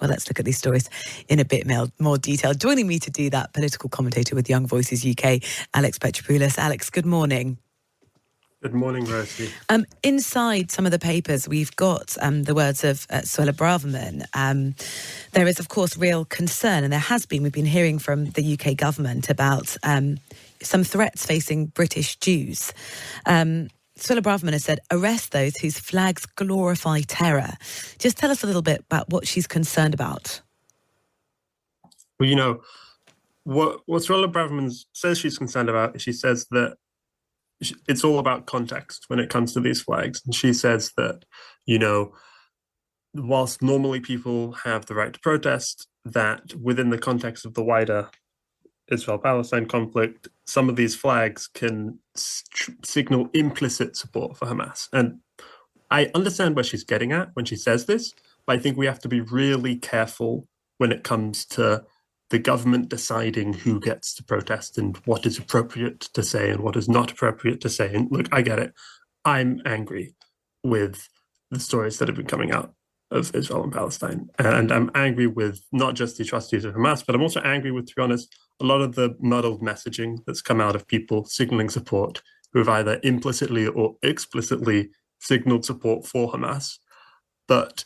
Well, let's look at these stories in a bit more detail. Joining me to do that, political commentator with Young Voices UK, Alex Petropoulos. Alex, good morning. Good morning, Rosie. Inside some of the papers, we've got the words of Suella Braverman. There is, of course, real concern, and there has been. We've been hearing from the UK government about some threats facing British Jews. Suella Braverman has said, arrest those whose flags glorify terror. Just tell us a little bit about what she's concerned about. Well, you know, what Suella Braverman says she's concerned about is she says that it's all about context when it comes to these flags. And she says that, you know, whilst normally people have the right to protest, that within the context of the wider Israel-Palestine conflict, some of these flags can signal implicit support for Hamas. And I understand where she's getting at when she says this, but I think we have to be really careful when it comes to the government deciding who gets to protest and what is appropriate to say and what is not appropriate to say. And look, I get it. I'm angry with the stories that have been coming out of Israel and Palestine. And I'm angry with not just the atrocities of Hamas, but I'm also angry with, to be honest, a lot of the muddled messaging that's come out of people signaling support who have either implicitly or explicitly signaled support for Hamas. But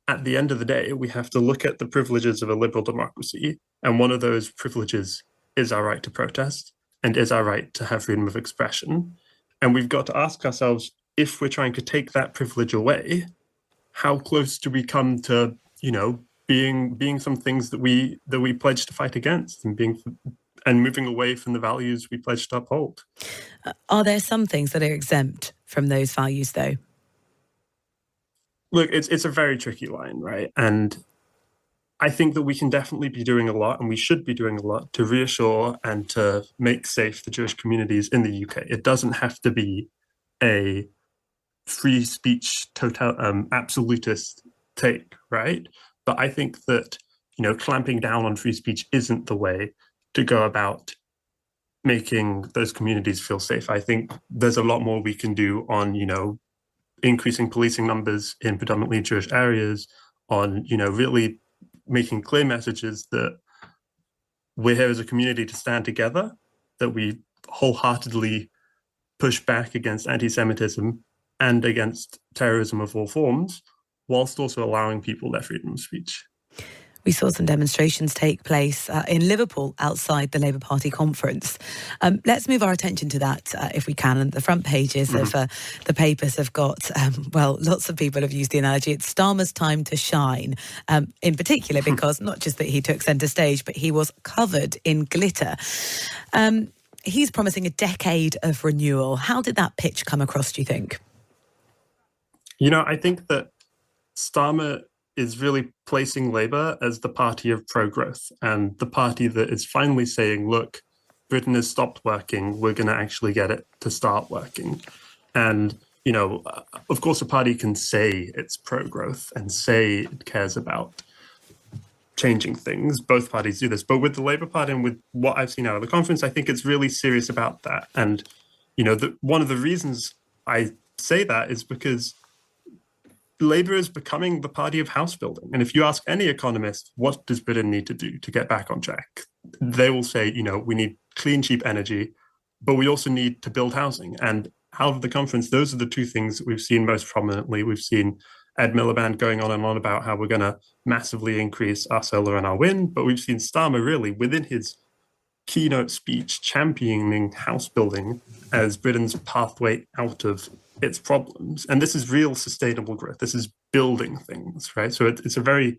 at the end of the day, we have to look at the privileges of a liberal democracy. And one of those privileges is our right to protest and is our right to have freedom of expression. And we've got to ask ourselves, if we're trying to take that privilege away, how close do we come to, you know, being some things that we pledge to fight against and moving away from the values we pledge to uphold? Are there some things that are exempt from those values, though? Look, it's a very tricky line, right? And I think that we can definitely be doing a lot, and we should be doing a lot to reassure and to make safe the Jewish communities in the UK. It doesn't have to be a free speech absolutist take, right? But I think that, you know, clamping down on free speech isn't the way to go about making those communities feel safe. I think there's a lot more we can do on, you know, increasing policing numbers in predominantly Jewish areas, on, you know, really making clear messages that we're here as a community to stand together, that we wholeheartedly push back against anti-Semitism and against terrorism of all forms, whilst also allowing people their freedom of speech. We saw some demonstrations take place in Liverpool outside the Labour Party conference. Let's move our attention to that if we can. And the front pages of the papers have got, lots of people have used the analogy, it's Starmer's time to shine, in particular because not just that he took centre stage, but he was covered in glitter. He's promising a decade of renewal. How did that pitch come across, do you think? You know, I think that Starmer is really placing Labour as the party of pro-growth and the party that is finally saying, look, Britain has stopped working, we're going to actually get it to start working. And, you know, of course, a party can say it's pro-growth and say it cares about changing things. Both parties do this. But with the Labour Party and with what I've seen out of the conference, I think it's really serious about that. And, you know, one of the reasons I say that is because Labour is becoming the party of house building. And if you ask any economist, what does Britain need to do to get back on track? They will say, you know, we need clean, cheap energy, but we also need to build housing. And out of the conference, those are the two things that we've seen most prominently. We've seen Ed Miliband going on and on about how we're going to massively increase our solar and our wind, but we've seen Starmer really, within his keynote speech, championing house building as Britain's pathway out of its problems. And this is real sustainable growth. This is building things, right? So it's a very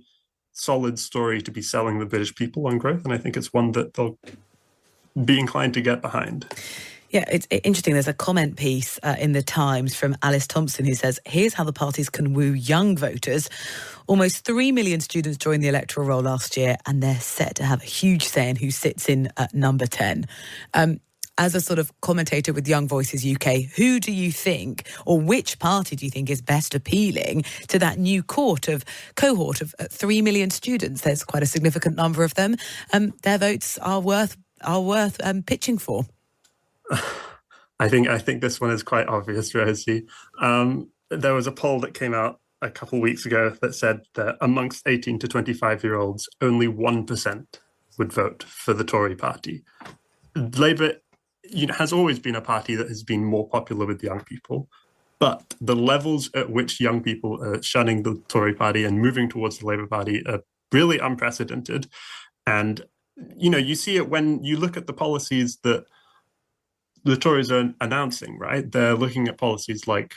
solid story to be selling the British people on growth. And I think it's one that they'll be inclined to get behind. Yeah, it's interesting. There's a comment piece in the Times from Alice Thompson who says, here's how the parties can woo young voters. Almost 3 million students joined the electoral roll last year, and they're set to have a huge say in who sits in at number 10. As a sort of commentator with Young Voices UK, who do you think, or which party do you think is best appealing to that new cohort of 3 million students? There's quite a significant number of them. Their votes are worth pitching for. I think this one is quite obvious, Rosie. There was a poll that came out a couple of weeks ago that said that amongst 18 to 25-year-olds, only 1% would vote for the Tory party. Labour has always been a party that has been more popular with young people, but the levels at which young people are shunning the Tory party and moving towards the Labour Party are really unprecedented. And, you see it when you look at the policies that the Tories are announcing, right? They're looking at policies like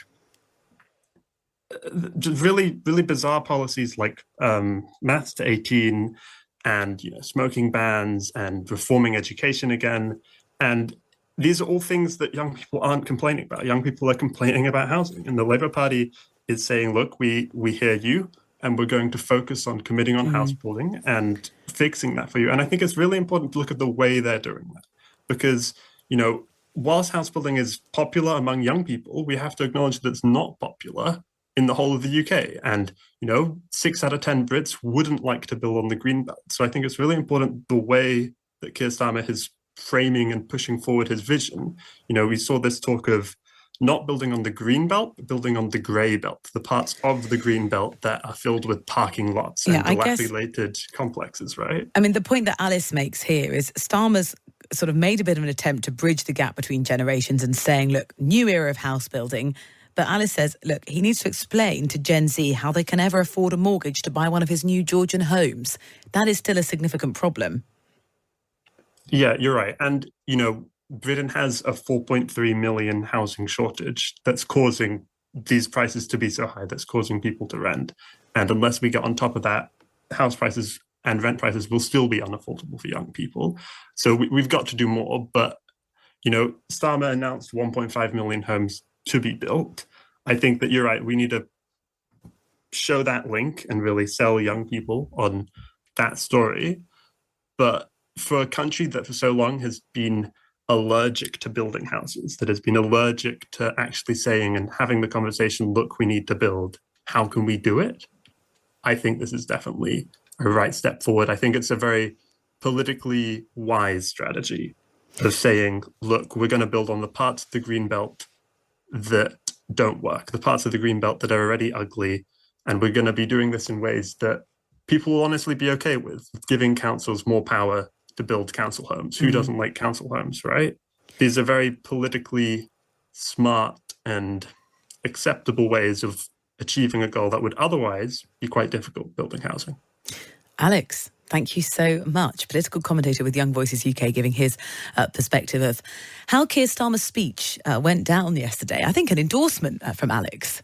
just really, really bizarre policies like maths to 18 and smoking bans and reforming education again. And these are all things that young people aren't complaining about. Young people are complaining about housing. And the Labour Party is saying, look, we hear you, and we're going to focus on committing on house building and fixing that for you. And I think it's really important to look at the way they're doing that. Because, whilst house building is popular among young people, we have to acknowledge that it's not popular in the whole of the UK. And, 6 out of 10 Brits wouldn't like to build on the green belt. So I think it's really important the way that Keir Starmer is framing and pushing forward his vision. We saw this talk of not building on the green belt, but building on the grey belt, the parts of the green belt that are filled with parking lots and dilapidated complexes, right? I mean, the point that Alice makes here is Starmer's sort of made a bit of an attempt to bridge the gap between generations and saying, look, new era of house building. But Alice says, look, he needs to explain to Gen Z how they can ever afford a mortgage to buy one of his new Georgian homes. That is still a significant problem. Yeah, you're right. And, Britain has a 4.3 million housing shortage that's causing these prices to be so high, that's causing people to rent. And unless we get on top of that, house prices and rent prices will still be unaffordable for young people. So we've got to do more. But, Starmer announced 1.5 million homes to be built. I think that you're right. We need to show that link and really sell young people on that story. But for a country that for so long has been allergic to building houses, that has been allergic to actually saying and having the conversation, look, we need to build, how can we do it? I think this is definitely a right step forward. I think it's a very politically wise strategy of saying, look, we're going to build on the parts of the green belt that don't work, the parts of the green belt that are already ugly, and we're going to be doing this in ways that people will honestly be okay with, giving councils more power to build council homes. Who doesn't like council homes, right? These are very politically smart and acceptable ways of achieving a goal that would otherwise be quite difficult, building housing. Alex, thank you so much. Political commentator with Young Voices UK, giving his perspective of how Keir Starmer's speech went down yesterday. I think an endorsement from Alex.